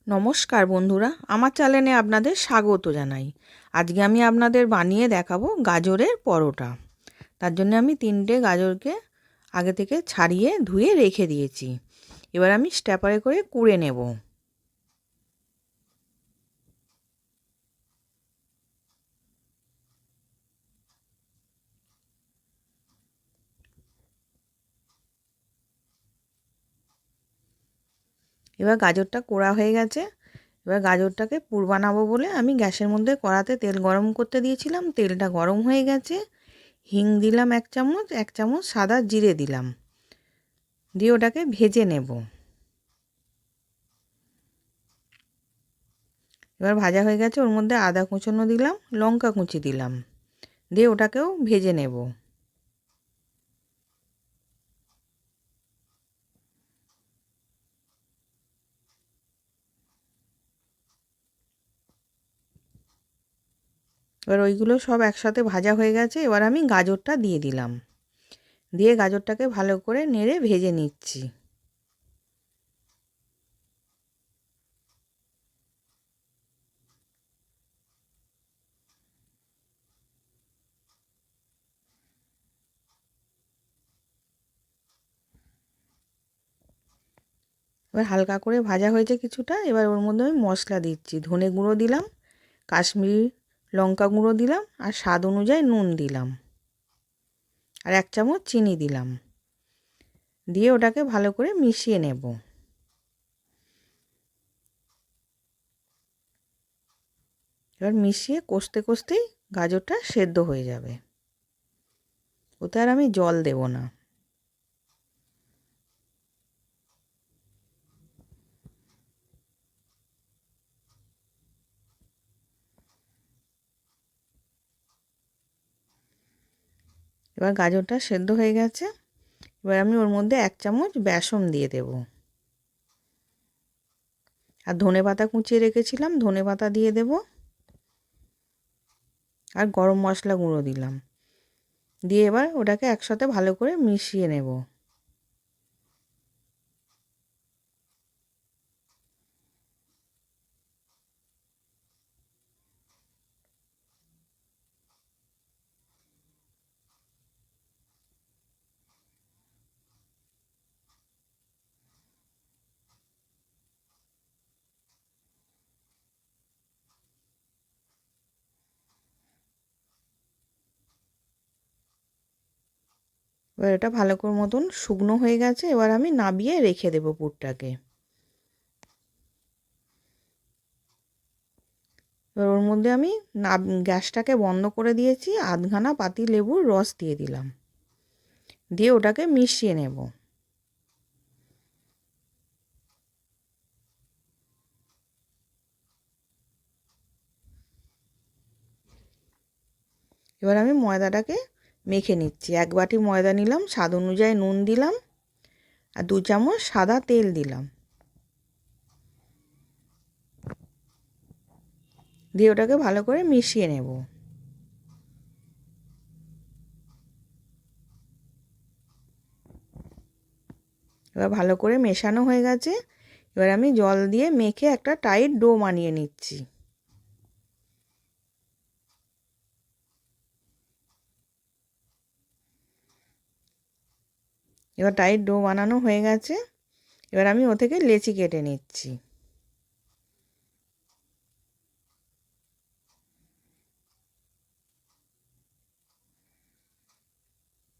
নমস্কার বন্ধুরা, আমার চ্যানেলে আপনাদের স্বাগত জানাই। আজকে আমি আপনাদের বানিয়ে দেখাবো গাজরের পরোটা। তার জন্য আমি 3টে গাজরকে আগে থেকে ছাড়িয়ে ধুয়ে রেখে দিয়েছি। এবার আমি স্ট্যাপারে করে কুড়ে নেব। এবার গাজরটা কোড়া হয়ে গেছে। এবার গাজরটাকে পুর বানাবো বলে আমি গ্যাসের মধ্যে কড়াতে তেল গরম করতে দিয়েছিলাম। তেলটা গরম হয়ে গেছে। হিং দিলাম 1 চামচ, 1 চামচ সাদা জিরে দিলাম, দিয়ে ওটাকে ভেজে নেব। এবার ভাজা হয়ে গেছে, ওর মধ্যে আদা কুচনো দিলাম, লঙ্কা কুচি দিলাম, দিয়ে ওটাকেও ভেজে নেব। এবার ওইগুলো সব একসাথে ভাজা হয়ে গেছে। এবার আমি গাজরটা দিয়ে দিলাম, দিয়ে গাজরটাকে ভালো করে নেড়ে ভেজে নিচ্ছি। এবার হালকা করে ভাজা হয়েছে কিছুটা। এবার ওর মধ্যে আমি মশলা দিচ্ছি। ধনে গুঁড়ো দিলাম, কাশ্মীরি লঙ্কা গুঁড়ো দিলাম, আর স্বাদ অনুযায়ী নুন দিলাম, আর 1 চামচ চিনি দিলাম, দিয়ে ওটাকে ভালো করে মিশিয়ে নেব। এবার মিশিয়ে কষতে কষতেই গাজরটা সেদ্ধ হয়ে যাবে। ওতে আর আমি জল দেব না। এবার গাজরটা সেদ্ধ হয়ে গেছে। এবার আমি ওর মধ্যে 1 চামচ বেসন দিয়ে দেব, আর ধনেপাতা কুচিয়ে রেখেছিলাম ধনেপাতা দিয়ে দেব, আর গরম মশলা গুঁড়ো দিলাম, দিয়ে এবার ওটাকে একসাথে ভালো করে মিশিয়ে নেব। এবার এটা ভালো করে মতন শুকনো হয়ে গেছে। এবার আমি নাবিয়ে রেখে দেব পুরটাকে। এবার ওর মধ্যে আমি গ্যাসটাকে বন্ধ করে দিয়েছি, আধখানা পাতি লেবুর রস দিয়ে দিলাম, দিয়ে ওটাকে মিশিয়ে নেব। এবার আমি ময়দাটাকে মেখে নিচ্ছি। 1 বাটি ময়দা নিলাম, স্বাদ অনুযায়ী নুন দিলাম, আর 2 চামচ সাদা তেল দিলাম, দিয়ে ওটাকে ভালো করে মিশিয়ে নেব। এবার ভালো করে মেশানো হয়ে গেছে। এবার আমি জল দিয়ে মেখে একটা টাইট ডো বানিয়ে নিচ্ছি। এবার টাইট ডো বানানো হয়ে গেছে। এবার আমি ও থেকে লেচি কেটে নিচ্ছি।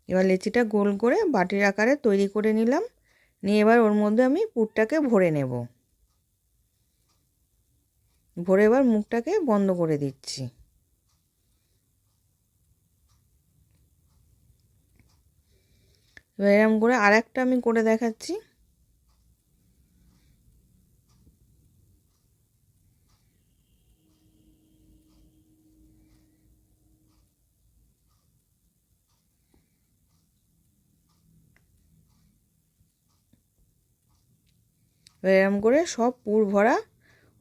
এবার লেচিটা গোল করে বাটির আকারে তৈরি করে নিলাম, নিয়ে এবার ওর মধ্যে আমি পুরটাকে ভরে নেব। ভরে এবার মুখটাকে বন্ধ করে দিচ্ছি। এবার এরকম করে আরেকটা আমি করে দেখাচ্ছি। এবার এরকম করে সব পুর ভরা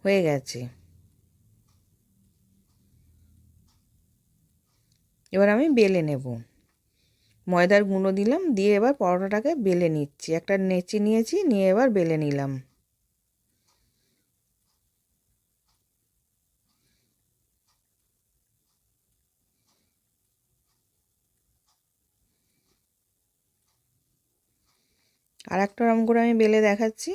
হয়ে গেছে। এবার আমি বেলে নেব। ময়দার গুঁড়ো দিলাম, দিয়ে এবার পরোটাটাকে বেলে নিচ্ছি। একটা নেচি নিয়েছি, নিয়ে এবার বেলে নিলাম। আর একটা ওরকম করে আমি বেলে দেখাচ্ছি।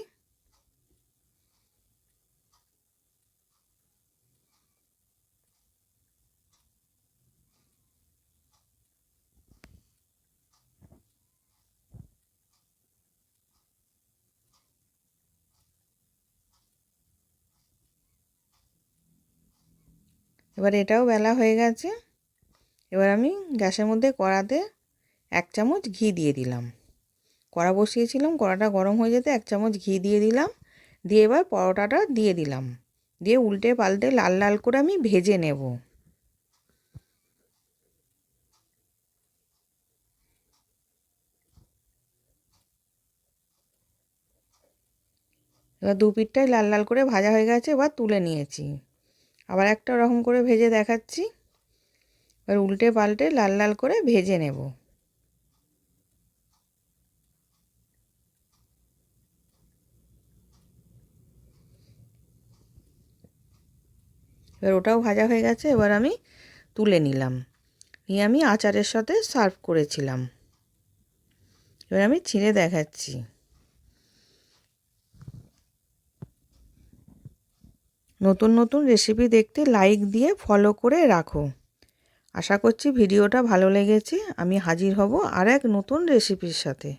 এবার এটাও বেলা হয়ে গেছে। এবার আমি গ্যাসের মধ্যে কড়াতে 1 চামচ ঘি দিয়ে দিলাম। কড়া বসিয়েছিলাম, কড়াটা গরম হয়ে যেতে 1 চামচ ঘি দিয়ে দিলাম। দিয়ে এবার পরোটাটা দিয়ে দিলাম, দিয়ে উল্টে পাল্টে লাল লাল করে আমি ভেজে নেব। এবার দু পিঠটাই লাল লাল করে ভাজা হয়ে গেছে, এবার তুলে নিয়েছি। আবার একটা ওরকম করে ভেজে দেখাচ্ছি। এবার উল্টে পাল্টে লাল লাল করে ভেজে নেব। এবার ওটাও ভাজা হয়ে গেছে, এবার আমি তুলে নিলাম। নিয়ে আমি আচারের সাথে সার্ভ করেছিলাম। এবার আমি ছিঁড়ে দেখাচ্ছি। নতুন নতুন রেসিপি দেখতে লাইক দিয়ে ফলো করে রাখো। আশা করছি ভিডিওটা ভালো লেগেছে। আমি হাজির হব আর এক নতুন রেসিপির সাথে।